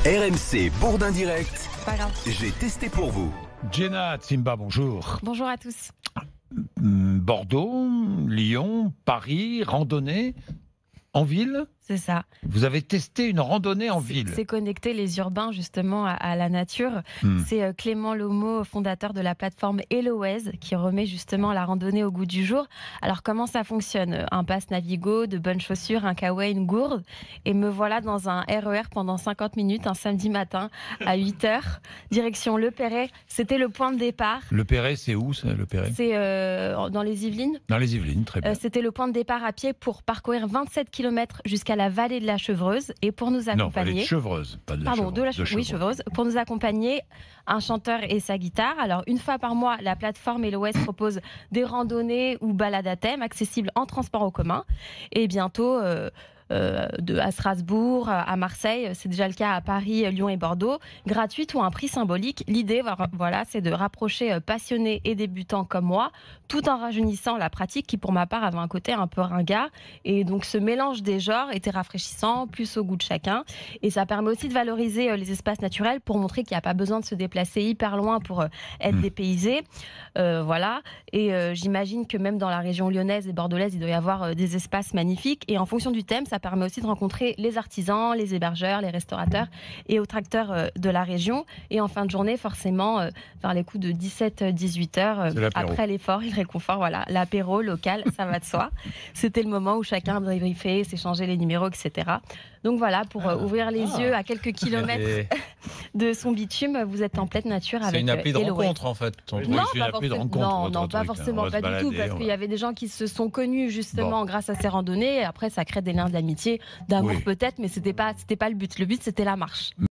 RMC Bourdin Direct, Pas grave. j'ai testé pour vous. Jenna Tsimba, bonjour. Bonjour à tous. Bordeaux, Lyon, Paris, randonnée en ville. C'est ça. Vous avez testé une randonnée en ville. C'est connecter les urbains justement à la nature. C'est Clément Lomo, fondateur de la plateforme HelloWays, qui remet justement la randonnée au goût du jour. Alors comment ça fonctionne? Un pass Navigo, de bonnes chaussures, un kawaii, une gourde. Et me voilà dans un RER pendant 50 minutes, un samedi matin à 8h. Direction Le Perret. C'était le point de départ. Le Perret, c'est où ça, Le Perret? C'est dans les Yvelines. Dans les Yvelines, très bien. C'était le point de départ à pied pour parcourir 27 km jusqu'à la vallée de la Chevreuse. Et pour nous Non, accompagner... elle est Chevreuse, pas de la Pardon, Chevreuse. de la oui, Chevreuse. Pour nous accompagner, un chanteur et sa guitare. Alors, une fois par mois, la plateforme HelloWays propose des randonnées ou balades à thème accessibles en transport en commun. Et bientôt... à Strasbourg, à Marseille, c'est déjà le cas à Paris, Lyon et Bordeaux, gratuite ou à un prix symbolique. L'idée, voilà, c'est de rapprocher passionnés et débutants comme moi, tout en rajeunissant la pratique qui, pour ma part, avait un côté un peu ringard. Et donc, ce mélange des genres était rafraîchissant, plus au goût de chacun. Et ça permet aussi de valoriser les espaces naturels pour montrer qu'il n'y a pas besoin de se déplacer hyper loin pour être dépaysé. Voilà. Et j'imagine que même dans la région lyonnaise et bordelaise, il doit y avoir des espaces magnifiques. Et en fonction du thème, ça permet aussi de rencontrer les artisans, les hébergeurs, les restaurateurs et autres acteurs de la région. Et en fin de journée, forcément, vers les coups de 17-18 heures, après l'effort et le réconfort, voilà, l'apéro local, ça va de soi. C'était le moment où chacun débriefait, s'échangeait les numéros, etc. Donc voilà, pour ouvrir les yeux à quelques kilomètres de son bitume, vous êtes en pleine nature avec C'est une appli de HelloWays. rencontre en fait. Non, pas forcément, pas du tout, parce qu'il y avait des gens qui se sont connus justement grâce à ces randonnées. Et après, ça crée des liens d'amitié, d'amour peut-être, mais c'était pas le but. Le but, c'était la marche.